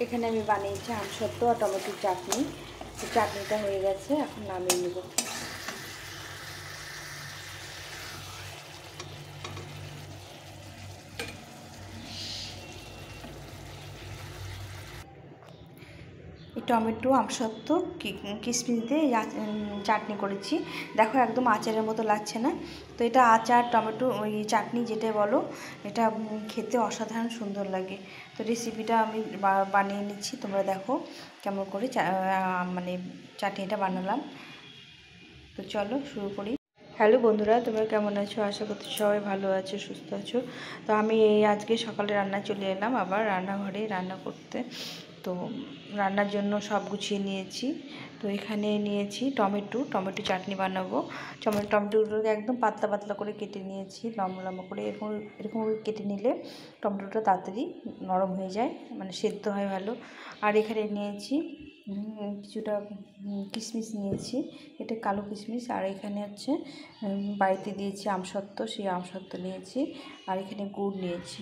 এখানে আমি বানিয়েছি আমসত্ত্ব আর টমেটোর চাটনি। চাটনিটা হয়ে গেছে, এখন নামিয়ে নেব। এই টমেটো আমসত্ত্ব কিশমিশ দিয়ে চাটনি করেছি। দেখো একদম আচারের মতো লাগছে না? তো এটা আচার টমেটো ওই চাটনি যেটা বলো, এটা খেতে অসাধারণ সুন্দর লাগে। তো রেসিপিটা আমি বানিয়ে নিচ্ছি, তোমরা দেখো কেমন করে মানে চাটনিটা বানালাম। তো চলো শুরু করি। হ্যালো বন্ধুরা, তোমরা কেমন আছো? আশা করছি সবাই ভালো আছো, সুস্থ আছো। তো আমি আজকে সকালে রান্না চলে এলাম আবার রান্নাঘরে রান্না করতে। তো রান্নার জন্য সব গুছিয়ে নিয়েছি। তো এখানে নিয়েছি টমেটো চাটনি বানাবো। টমেটোগুলোকে একদম পাতলা পাতলা করে কেটে নিয়েছি, লম্বা লম্বা করে। এরকম কেটে নিলে টমেটোটা তাড়াতাড়ি নরম হয়ে যায়, মানে সেদ্ধ হয় ভালো। আর এখানে নিয়েছি কিছুটা কিশমিশ নিয়েছি, এটা কালো কিশমিশ। আর এখানে হচ্ছে বাড়িতে দিয়েছি আমসত্ত্ব, সেই আমসত্ত্ব নিয়েছি। আর এখানে গুড় নিয়েছি।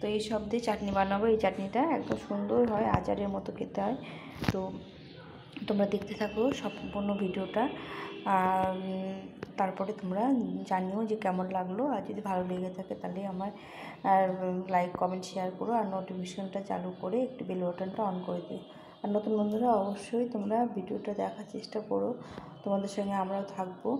তো এই সব দিয়ে চাটনি বানাবো। এই চাটনিটা একদম সুন্দর হয়, আচারের মতো খেতে হয়। তো তোমরা দেখতে থাকো সম্পূর্ণ ভিডিওটা, আর তারপরে তোমরা জানিও যে কেমন লাগলো। আর যদি ভালো লেগে থাকে তাহলে আমার লাইক কমেন্ট শেয়ার করো, আর নোটিফিকেশনটা চালু করে একটু বেল বাটনটা অন করে দিও। আর নতুন বন্ধুরা অবশ্যই তোমরা ভিডিওটা দেখার চেষ্টা করো, তোমাদের সঙ্গে আমরাও থাকবো।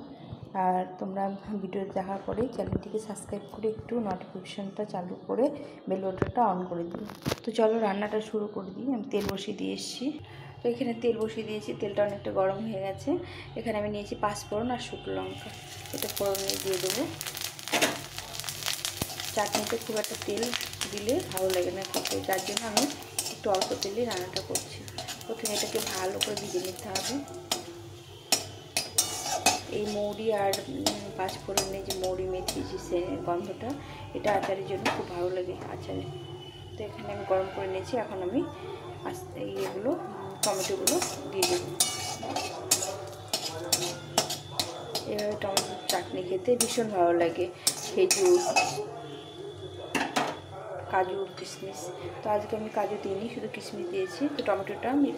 আর তোমরা ভিডিও দেখার পরে চ্যানেলটিকে সাবস্ক্রাইব করে একটু নোটিফিকেশনটা চালু করে বেল বাটনটা অন করে দিও। তো চলো রান্নাটা শুরু করে দিই। আমি তেল বসিয়ে দিয়ে এসেছি। তো এখানে তেল বসিয়ে দিয়েছি, তেলটা অনেকটা গরম হয়ে গেছে। এখানে আমি নিয়েছি পাঁচফোড়ন আর শুকনো লঙ্কা, এটা ফোড়নে দিয়ে দেবো। চাটনিতে খুব একটা তেল দিলে ভালো লাগে না খেতে, যার জন্য আমি একটু অল্প তেলে রান্নাটা করছি। প্রথমে এটাকে ভালো করে ভেজে নিতে হবে। এই মৌরি আর পাঁচফোড়নের যে মৌরি মেথি যে গন্ধটা, এটা আচারের জন্য খুব ভালো লাগে আচারে। তো এখানে আমি গরম করে নিয়েছি। এখন আমি এইগুলো টমেটোগুলো দিয়ে দেবো। এভাবে টমেটোর চাটনি খেতে ভীষণ ভালো লাগে। খেজুর, কাজু, কিশমিশ। তো আজকে আমি কাজু দিইনি, শুধু কিশমিশ দিয়েছি। তো টমেটোটা আমি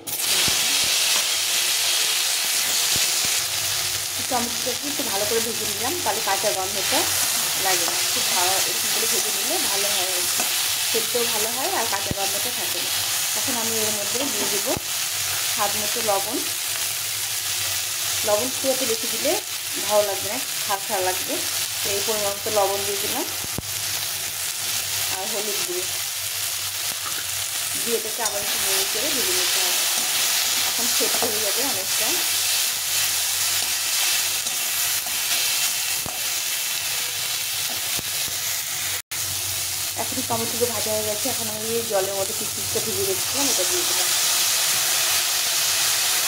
একটু ভালো করে ভেজে নিলাম, তাহলে কাঁচা গন্ধটা লাগে না। খুব ভালো এরকম করে ভেজে নিলে ভালো হয়, খেতেও ভালো হয় আর কাঁচা গন্ধটা থাকে না। এখন আমি এর মধ্যে দিয়ে দেবো স্বাদ মতো লবণ। লবণ খুব একটা বেশি দিলে ভালো লাগবে না, খাড়া লাগবে। তো এই পরিমাণ মতো লবণ দিয়ে দিলাম, আর হলুদ দিয়ে এটাকে আবার একটু নেড়ে করে ভেজে নিতে হবে। এখন সেদ্ধ হয়ে যাবে অনেকটা। এখন টমেটোটা ভাজা হয়ে গেছে। এখন আমি জলের মধ্যে কিশমিশটা ভিজে রেখেছিলাম, এটা দিয়ে দিলাম।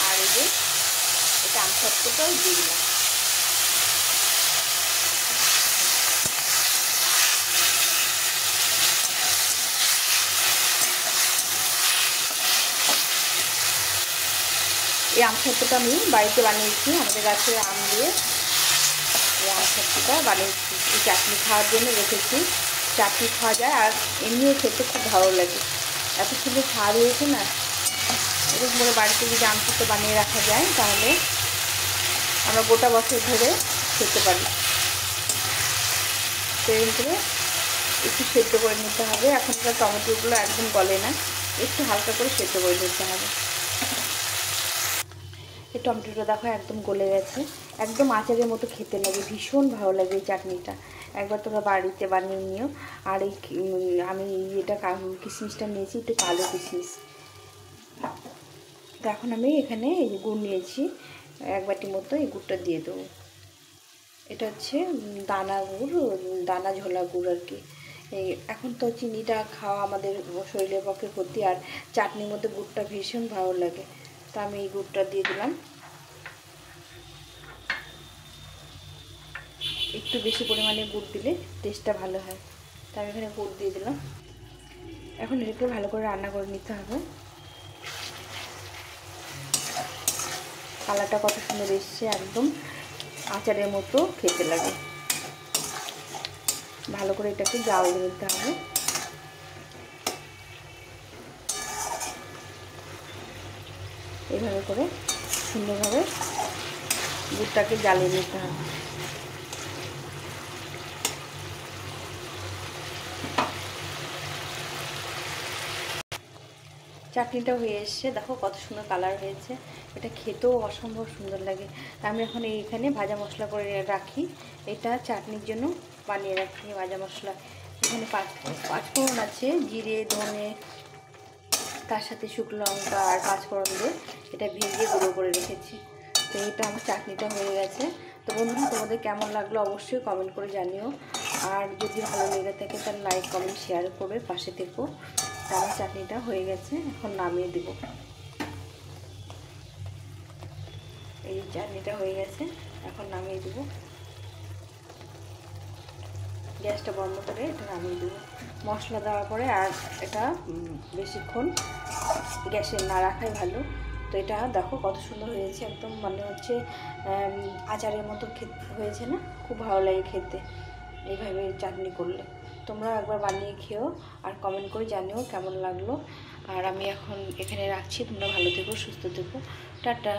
আর এই যে এটা আমসত্ত্বটাও দিয়ে দিলাম। এই আমসত্ত্বটা আমি বাড়িতে বানিয়েছি, আমাদের গাছের আম দিয়ে এই আমসত্ত্বটা বানিয়েছি। এই চাটনি খাওয়ার জন্য রেখেছি। চাটনি খাওয়া যায় আর এমনিও খেতে খুব ভালো লাগে, এত সুন্দর স্বাদ হয়েছে না। এরকম করে বাড়িতে যদি আমসত্ত্ব বানিয়ে রাখা যায় তাহলে আমরা গোটা বছর ধরে খেতে পারি। তো এরকম করে একটু সেদ্ধ করে নিতে হবে। এখনকার টমেটোগুলো একদম গলে না, একটু হালকা করে সেদ্ধ করে নিতে হবে। এই টমেটোটা দেখো একদম গলে গেছে, একদম আচারের মতো খেতে লাগে, ভীষণ ভালো লাগে এই চাটনিটা। একবার তোমরা বাড়িতে বানিয়ে নিও। আর এই আমি এটা কিশমিশটা নিয়েছি, একটু কালো কিশমিশ। তো এখন আমি এখানে এই যে গুড় নিয়েছি, এক বাটি মতো এই গুড়টা দিয়ে দেবো। এটা হচ্ছে দানা গুড়, দানা ঝোলা গুড় আর কি। এই এখন তো চিনিটা খাওয়া আমাদের শরীরের পক্ষে ক্ষতি, আর চাটনির মধ্যে গুড়টা ভীষণ ভালো লাগে। তো আমি এই গুড়টা দিয়ে দিলাম। একটু বেশি পরিমাণে গুড় দিলে টেস্টটা ভালো হয়, তাই আমি এখানে গুড় দিয়ে দিলাম। এখন এটাকে ভালো করে রান্না করে নিতে হবে। কালারটা কত সুন্দর এসছে, একদম আচারের মতো খেতে লাগে। ভালো করে এটাকে জাল দিয়ে নিতে হবে। এইভাবে করে সুন্দরভাবে গুড়টাকে জ্বালিয়ে নিতে হবে। চাটনিটা হয়ে এসছে, দেখো কত সুন্দর কালার হয়েছে। এটা খেতেও অসম্ভব সুন্দর লাগে। আমি এখন এইখানে ভাজা মশলা করে রাখি, এটা চাটনির জন্য বানিয়ে রাখি ভাজা মশলা। এখানে পাঁচফোড়ন আছে, জিরে, ধনে, তার সাথে শুকনো লঙ্কা আর পাঁচফোড়ন দিয়ে এটা ভেজে গুঁড়ো করে রেখেছি। তো এটা আমার চাটনিটা হয়ে গেছে। তো বন্ধুরা, তোমাদের কেমন লাগলো অবশ্যই কমেন্ট করে জানিও। আর যদি ভালো লেগে থাকে তাহলে লাইক, কমেন্ট, শেয়ার করবে, পাশে থেকো। আমার চাটনিটা হয়ে গেছে, এখন নামিয়ে দেব। এই চাটনিটা হয়ে গেছে, এখন নামিয়ে দেব। গ্যাসটা বন্ধ করে এটা নামিয়ে দেবো। মশলা দেওয়ার পরে আর এটা বেশিক্ষণ গ্যাসে না রাখাই ভালো। তো এটা দেখো কত সুন্দর হয়েছে, একদম মনে হচ্ছে আচারের মতো খেতে হয়েছে না? খুব ভালো লাগে খেতে এইভাবে চাটনি করলে। তোমরা একবার বানিয়ে খেও আর কমেন্ট করে জানিও কেমন লাগলো। আর আমি এখন এখানে রাখছি, তোমরা ভালো থেকো, সুস্থ থেকো, টাটা।